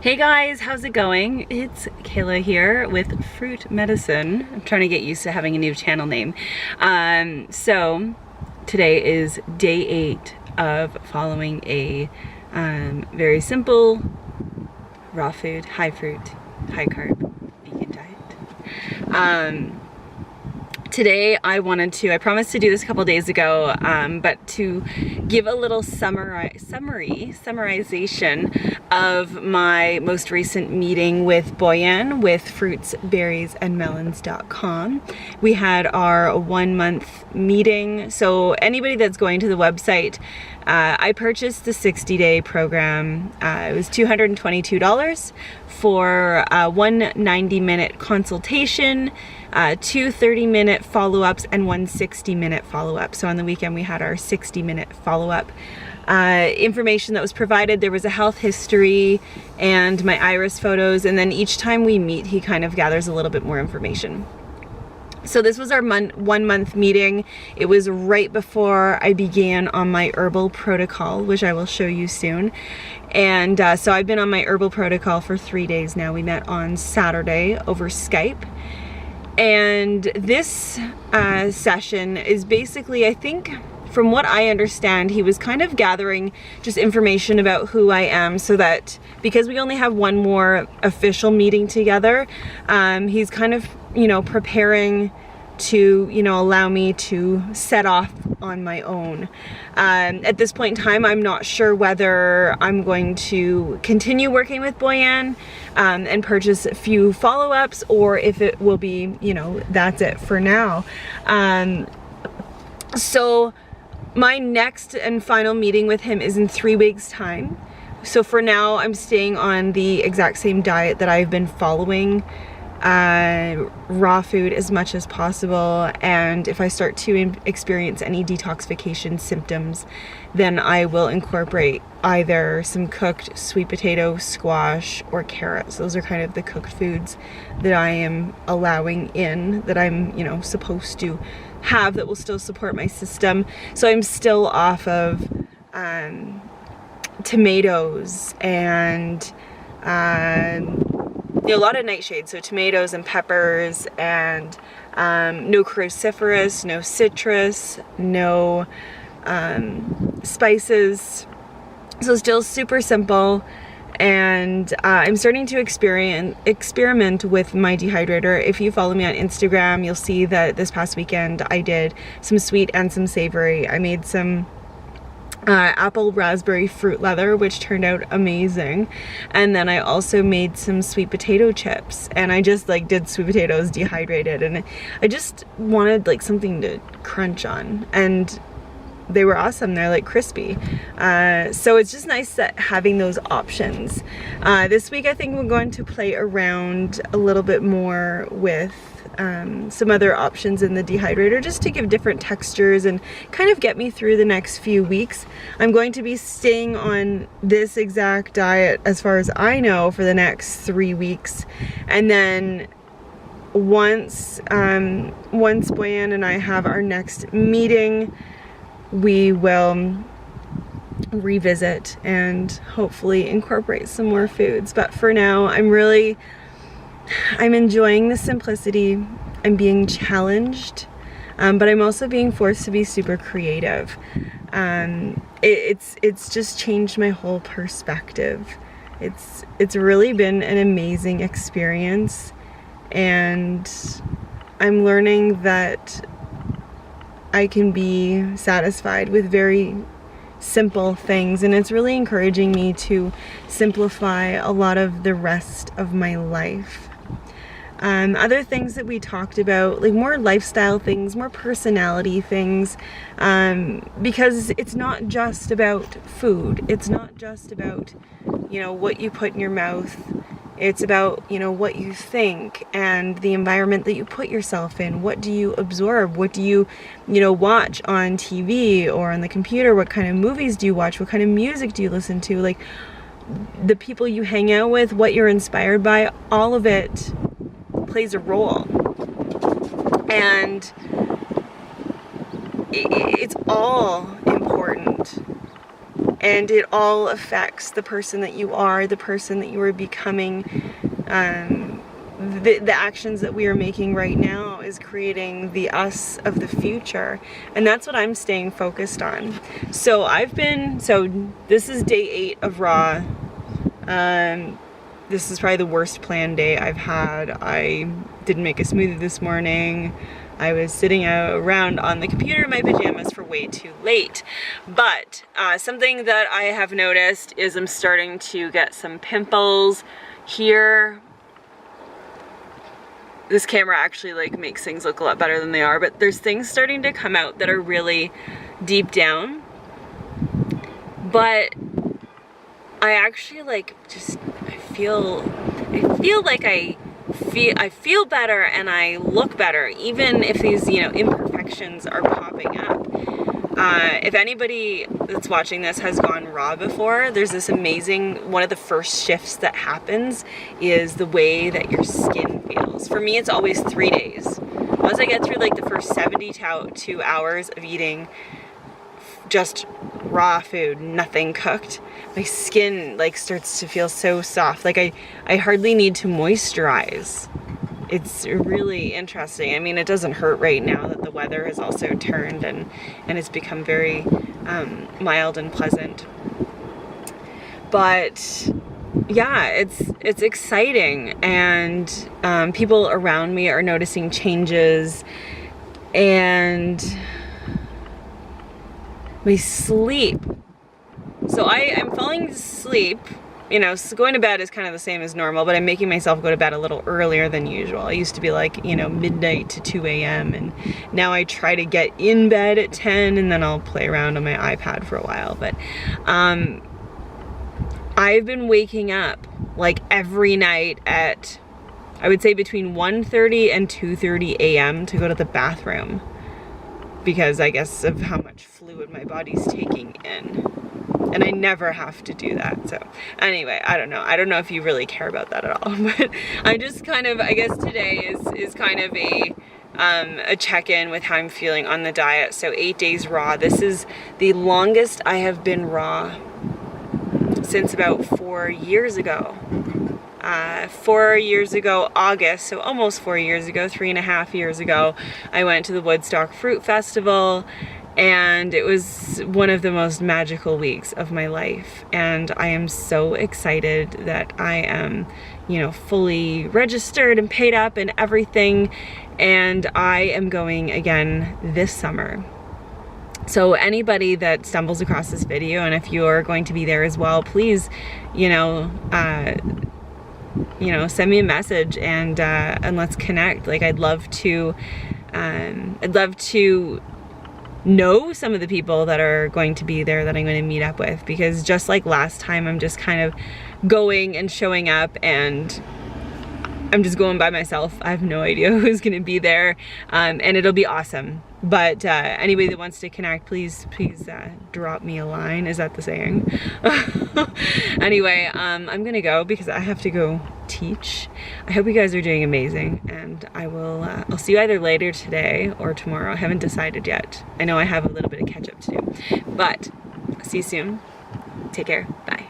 Hey guys, how's it going? It's Kayla here with Fruit Medicine. I'm trying to get used to having a new channel name. So today is day 8 of following a very simple raw food, high fruit, high carb, vegan diet. Today I promised to do this a couple days ago, but to give a little summarization of my most recent meeting with Boyan with fruitsberriesandmelons.com. We had our 1-month meeting. So anybody that's going to the website, I purchased the 60-day program. It was $222 for one 90-minute consultation, 2 30-minute follow-ups, and 1 60-minute follow-up. So on the weekend we had our 60-minute follow-up. Information that was provided, there was a health history and my iris photos, and then each time we meet he kind of gathers a little bit more information. So this was our 1-month meeting. It was right before I began on my herbal protocol, which I will show you soon. And so I've been on my herbal protocol for 3 days now. We met on Saturday over Skype. And this session is basically, I think, from what I understand, he was kind of gathering just information about who I am, so that because we only have one more official meeting together, he's kind of, preparing to, allow me to set off on my own. At this point in time, I'm not sure whether I'm going to continue working with Boyan and purchase a few follow-ups, or if it will be, that's it for now. So my next and final meeting with him is in 3 weeks' time. So for now, I'm staying on the exact same diet that I've been following, raw food as much as possible. And if I start to experience any detoxification symptoms, then I will incorporate either some cooked sweet potato, squash, or carrots. Those are kind of the cooked foods that I am allowing in, that I'm, supposed to have, that will still support my system. So I'm still off of tomatoes and a lot of nightshades, so tomatoes and peppers, and no cruciferous, no citrus, no spices. So still super simple. And I'm starting to experiment with my dehydrator. If you follow me on Instagram, you'll see that this past weekend I did some sweet and some savory. I made some apple raspberry fruit leather, which turned out amazing. And then I also made some sweet potato chips, and I just did sweet potatoes dehydrated, and I just wanted something to crunch on, and they were awesome. They're crispy. So it's just nice that having those options. This week I think we're going to play around a little bit more with some other options in the dehydrator, just to give different textures and kind of get me through the next few weeks. I'm going to be staying on this exact diet, as far as I know, for the next 3 weeks. And then once Boyan and I have our next meeting, we will revisit and hopefully incorporate some more foods. But for now, I'm enjoying the simplicity. I'm being challenged, but I'm also being forced to be super creative. It's just changed my whole perspective. It's really been an amazing experience, and I'm learning that I can be satisfied with very simple things, and it's really encouraging me to simplify a lot of the rest of my life. Other things that we talked about, more lifestyle things, more personality things, because it's not just about food. It's not just about, what you put in your mouth. It's about, what you think and the environment that you put yourself in. What do you absorb? What do you, watch on TV or on the computer? What kind of movies do you watch? What kind of music do you listen to? The people you hang out with, what you're inspired by, all of it plays a role. And it's all important. and it all affects the person that you are, the person that you are becoming. The actions that we are making right now is creating the us of the future, and that's what I'm staying focused on. So this is day 8 of raw. This is probably the worst planned day I've had. I didn't make a smoothie this morning. I was sitting around on the computer in my pajamas for way too late. But something that I have noticed is I'm starting to get some pimples here. This camera actually like makes things look a lot better than they are, but there's things starting to come out that are really deep down. But I actually like I feel like I feel better and I look better, even if these, you know, imperfections are popping up. If anybody that's watching this has gone raw before, there's this amazing, one of the first shifts that happens is the way that your skin feels. For me, it's always 3 days. Once I get through like the first 72 hours of eating just raw food, nothing cooked, my skin like starts to feel so soft. Like I hardly need to moisturize. It's really interesting. I mean, it doesn't hurt right now that the weather has also turned and it's become very mild and pleasant. But yeah, it's exciting, and people around me are noticing changes, and my sleep. So I'm falling asleep, you know, so going to bed is kind of the same as normal, but I'm making myself go to bed a little earlier than usual. I used to be like, you know, midnight to 2 a.m. and now I try to get in bed at 10 and then I'll play around on my iPad for a while. But I've been waking up like every night at, I would say between 1:30 and 2:30 a.m. to go to the bathroom, because I guess of how much fluid my body's taking in. And I never have to do that. So anyway, I don't know if you really care about that at all, but I just kind of, I guess today is kind of a check-in with how I'm feeling on the diet. So 8 days raw. This is the longest I have been raw since about 4 years ago. 4 years ago, August, so almost 4 years ago, 3.5 years ago, I went to the Woodstock Fruit Festival, and it was one of the most magical weeks of my life. And I am so excited that I am, you know, fully registered and paid up and everything. And I am going again this summer. So anybody that stumbles across this video, and if you're going to be there as well, please, you know, send me a message and let's connect. Like I'd love to know some of the people that are going to be there that I'm going to meet up with, because just like last time, I'm just kind of going and showing up and I'm just going by myself. I have no idea who's going to be there, and it'll be awesome. But anybody that wants to connect, please drop me a line. Is that the saying? Anyway, I'm gonna go because I have to go teach. I hope you guys are doing amazing, and I'll see you either later today or tomorrow. I haven't decided yet. I know I have a little bit of catch up to do, but see you soon. Take care. Bye.